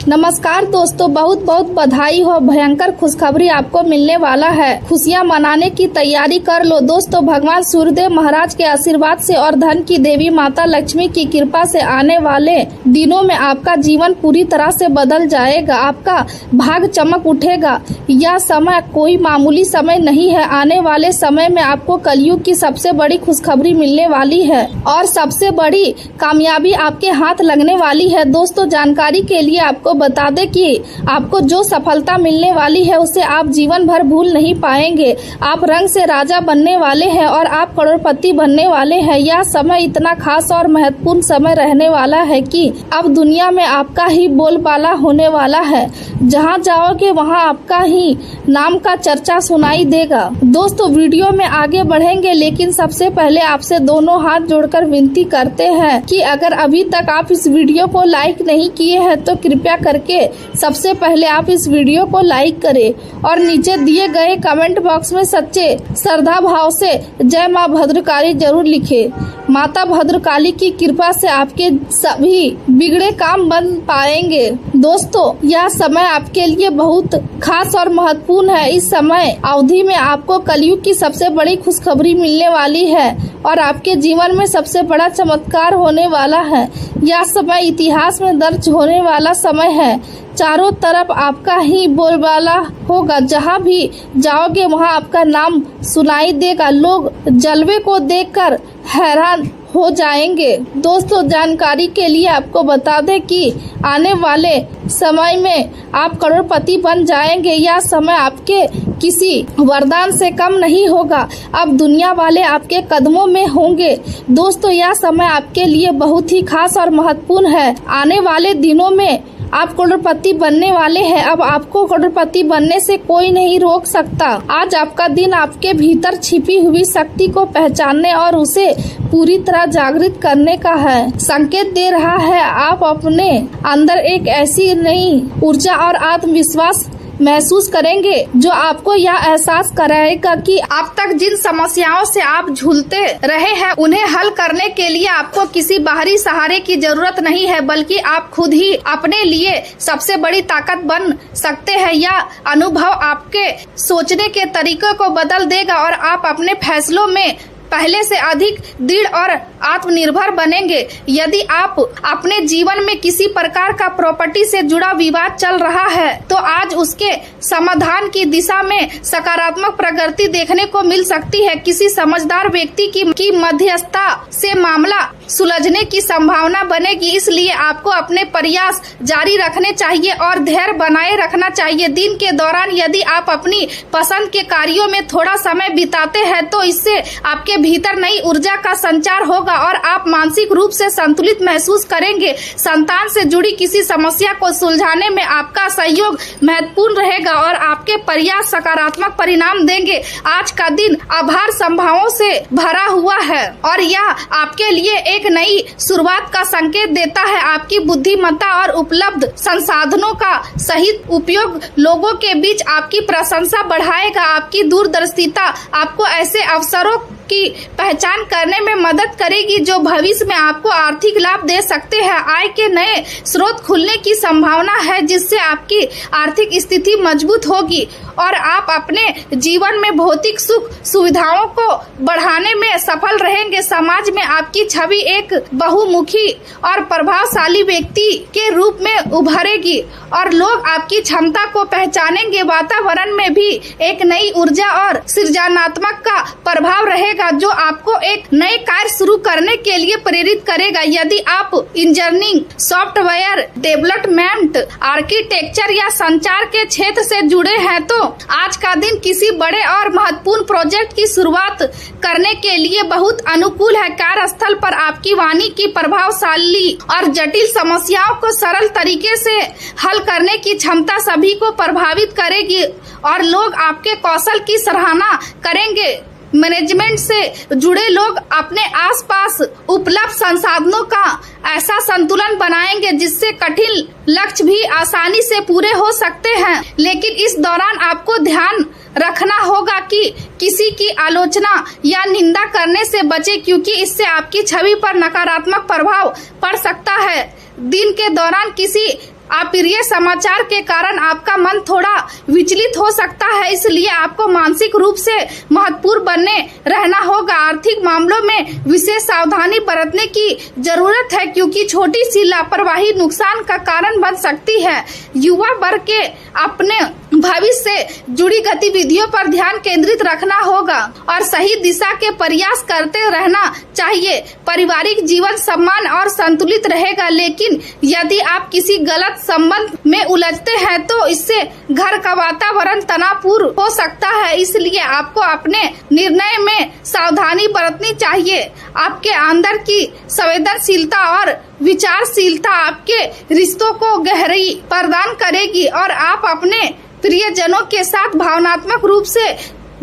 नमस्कार दोस्तों, बहुत बहुत बधाई हो। भयंकर खुशखबरी आपको मिलने वाला है। खुशियां मनाने की तैयारी कर लो दोस्तों। भगवान सूर्यदेव महाराज के आशीर्वाद से और धन की देवी माता लक्ष्मी की कृपा से आने वाले दिनों में आपका जीवन पूरी तरह से बदल जाएगा। आपका भाग चमक उठेगा। यह समय कोई मामूली समय नहीं है। आने वाले समय में आपको कलयुग की सबसे बड़ी खुशखबरी मिलने वाली है और सबसे बड़ी कामयाबी आपके हाथ लगने वाली है। दोस्तों, जानकारी के लिए आपको बता दें कि आपको जो सफलता मिलने वाली है उसे आप जीवन भर भूल नहीं पाएंगे। आप रंग से राजा बनने वाले हैं और आप करोड़पति बनने वाले हैं। यह समय इतना खास और महत्वपूर्ण समय रहने वाला है कि अब दुनिया में आपका ही बोलबाला होने वाला है। जहां जाओगे वहां आपका ही नाम का चर्चा सुनाई देगा। दोस्तों, वीडियो में आगे बढ़ेंगे, लेकिन सबसे पहले आपसे दोनों हाथ जोड़कर विनती करते हैं कि अगर अभी तक आप इस वीडियो को लाइक नहीं किए हैं तो कृपया करके सबसे पहले आप इस वीडियो को लाइक करें और नीचे दिए गए कमेंट बॉक्स में सच्चे श्रद्धा भाव से जय मां भद्रकाली जरूर लिखें। माता भद्रकाली की कृपा से आपके सभी बिगड़े काम बन पाएंगे। दोस्तों, यह समय आपके लिए बहुत खास और महत्वपूर्ण है। इस समय अवधि में आपको कलयुग की सबसे बड़ी खुशखबरी मिलने वाली है और आपके जीवन में सबसे बड़ा चमत्कार होने वाला है। यह समय इतिहास में दर्ज होने वाला समय है। चारों तरफ आपका ही बोलबाला होगा। जहां भी जाओगे वहां आपका नाम सुनाई देगा। लोग जलवे को देखकर हैरान हो जाएंगे। दोस्तों, जानकारी के लिए आपको बता दें कि आने वाले समय में आप करोड़पति बन जाएंगे। यह समय आपके किसी वरदान से कम नहीं होगा। अब दुनिया वाले आपके कदमों में होंगे। दोस्तों, यह समय आपके लिए बहुत ही खास और महत्वपूर्ण है। आने वाले दिनों में आप करोड़पति बनने वाले हैं। अब आपको करोड़पति बनने से कोई नहीं रोक सकता। आज आपका दिन आपके भीतर छिपी हुई शक्ति को पहचानने और उसे पूरी तरह जागृत करने का है। संकेत दे रहा है आप अपने अंदर एक ऐसी नई ऊर्जा और आत्मविश्वास महसूस करेंगे जो आपको यह एहसास कराएगा कि अब तक जिन समस्याओं से आप झूलते रहे हैं उन्हें हल करने के लिए आपको किसी बाहरी सहारे की जरूरत नहीं है, बल्कि आप खुद ही अपने लिए सबसे बड़ी ताकत बन सकते हैं। यह अनुभव आपके सोचने के तरीकों को बदल देगा और आप अपने फैसलों में पहले से अधिक दृढ़ और आत्मनिर्भर बनेंगे। यदि आप अपने जीवन में किसी प्रकार का प्रॉपर्टी से जुड़ा विवाद चल रहा है तो आज उसके समाधान की दिशा में सकारात्मक प्रगति देखने को मिल सकती है। किसी समझदार व्यक्ति की मध्यस्थता से मामला सुलझने की संभावना बनेगी। इसलिए आपको अपने प्रयास जारी रखने चाहिए और धैर्य बनाए रखना चाहिए। दिन के दौरान यदि आप अपनी पसंद के कार्यों में थोड़ा समय बिताते हैं तो इससे आपके भीतर नई ऊर्जा का संचार होगा और आप मानसिक रूप से संतुलित महसूस करेंगे। संतान से जुड़ी किसी समस्या को सुलझाने में आपका सहयोग महत्वपूर्ण रहेगा और आपके प्रयास सकारात्मक परिणाम देंगे। आज का दिन आभार संभावनाओं से भरा हुआ है और यह आपके लिए एक नई शुरुआत का संकेत देता है। आपकी बुद्धिमत्ता और उपलब्ध संसाधनों का सही उपयोग लोगों के बीच आपकी प्रशंसा बढ़ाएगा। आपकी दूरदर्शिता आपको ऐसे अवसरों की पहचान करने में मदद करेगी जो भविष्य में आपको आर्थिक लाभ दे सकते हैं। आय के नए स्रोत खुलने की संभावना है जिससे आपकी आर्थिक स्थिति मजबूत होगी और आप अपने जीवन में भौतिक सुख सुविधाओं को बढ़ाने में सफल रहेंगे। समाज में आपकी छवि एक बहुमुखी और प्रभावशाली व्यक्ति के रूप में उभरेगी और लोग आपकी क्षमता को पहचानेंगे। वातावरण में भी एक नई ऊर्जा और सृजनात्मक का प्रभाव रहेगा जो आपको एक नए कार्य शुरू करने के लिए प्रेरित करेगा। यदि आप इंजीनियरिंग, सॉफ्टवेयर डेवलपमेंट, आर्किटेक्चर या संचार के क्षेत्र से जुड़े हैं तो आज का दिन किसी बड़े और महत्वपूर्ण प्रोजेक्ट की शुरुआत करने के लिए बहुत अनुकूल है। कार्यस्थल पर आपकी वाणी की प्रभावशाली और जटिल समस्याओं को सरल तरीके से हल करने की क्षमता सभी को प्रभावित करेगी और लोग आपके कौशल की सराहना करेंगे। मैनेजमेंट से जुड़े लोग अपने आसपास उपलब्ध संसाधनों का ऐसा संतुलन बनाएंगे जिससे कठिन लक्ष्य भी आसानी से पूरे हो सकते हैं। लेकिन इस दौरान आपको ध्यान रखना होगा कि किसी की आलोचना या निंदा करने से बचें, क्योंकि इससे आपकी छवि पर नकारात्मक प्रभाव पड़ सकता है। दिन के दौरान किसी अप्रिय समाचार के कारण आपका मन थोड़ा विचलित हो सकता है, इसलिए आपको मानसिक रूप से महत्वपूर्ण बने रहना होगा। आर्थिक मामलों में विशेष सावधानी बरतने की जरूरत है, क्योंकि छोटी सी लापरवाही नुकसान का कारण बन सकती है। युवा वर्ग के अपने भविष्य से जुड़ी गतिविधियों पर ध्यान केंद्रित रखना होगा और सही दिशा के प्रयास करते रहना चाहिए। पारिवारिक जीवन सम्मान और संतुलित रहेगा, लेकिन यदि आप किसी गलत संबंध में उलझते हैं तो इससे घर का वातावरण तनावपूर्ण हो सकता है। इसलिए आपको अपने निर्णय में सावधानी बरतनी चाहिए। आपके अंदर की संवेदनशीलता और विचारशीलता आपके रिश्तों को गहराई प्रदान करेगी और आप अपने प्रियजनों के साथ भावनात्मक रूप से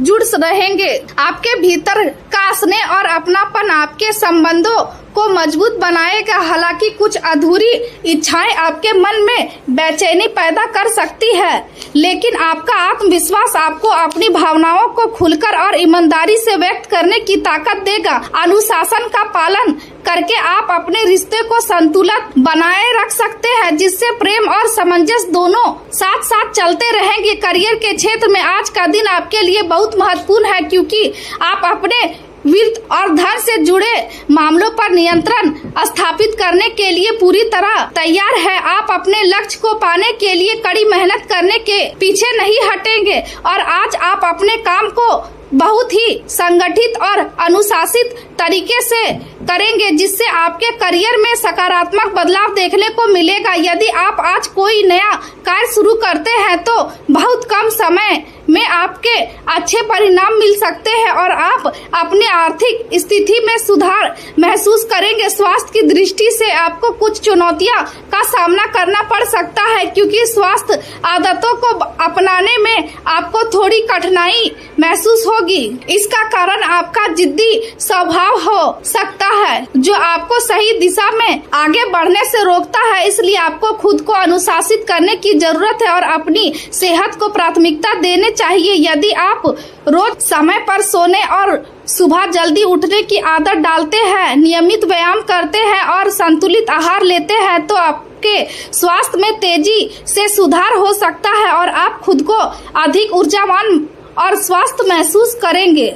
जुड़ रहेंगे। आपके भीतर का स्नेह और अपनापन आपके संबंधों को मजबूत बनाएगा। हालांकि कुछ अधूरी इच्छाएं आपके मन में बेचैनी पैदा कर सकती है, लेकिन आपका आत्मविश्वास आपको अपनी भावनाओं को खुलकर और ईमानदारी से व्यक्त करने की ताकत देगा। अनुशासन का पालन करके आप अपने रिश्ते को संतुलित बनाए रख सकते हैं, जिससे प्रेम और सामंजस्य दोनों साथ साथ चलते रहेंगे। करियर के क्षेत्र में आज का दिन आपके लिए बहुत महत्वपूर्ण है, क्योंकि आप अपने वित्त और धन से जुड़े मामलों पर नियंत्रण स्थापित करने के लिए पूरी तरह तैयार है। आप अपने लक्ष्य को पाने के लिए कड़ी मेहनत करने के पीछे नहीं हटेंगे और आज आप अपने काम को बहुत ही संगठित और अनुशासित तरीके से करेंगे, जिससे आपके करियर में सकारात्मक बदलाव देखने को मिलेगा। यदि आप आज कोई नया कार्य शुरू करते हैं तो बहुत कम समय में आपके अच्छे परिणाम मिल सकते हैं और आप अपने आर्थिक स्थिति में सुधार महसूस करेंगे। स्वास्थ्य की दृष्टि से आपको कुछ चुनौतियां का सामना करना पड़ सकता है, क्योंकि स्वास्थ्य आदतों को अपनाने में आपको थोड़ी कठिनाई महसूस होगी। इसका कारण आपका जिद्दी स्वभाव हो सकता है, जो आपको सही दिशा में आगे बढ़ने से रोकता है। इसलिए आपको खुद को अनुशासित करने की जरूरत है और अपनी सेहत को प्राथमिकता देने चाहिए। यदि आप रोज समय पर सोने और सुबह जल्दी उठने की आदत डालते हैं, नियमित व्यायाम करते हैं और संतुलित आहार लेते हैं, तो आपके स्वास्थ्य में तेजी से सुधार हो सकता है और आप खुद को अधिक ऊर्जावान और स्वस्थ महसूस करेंगे।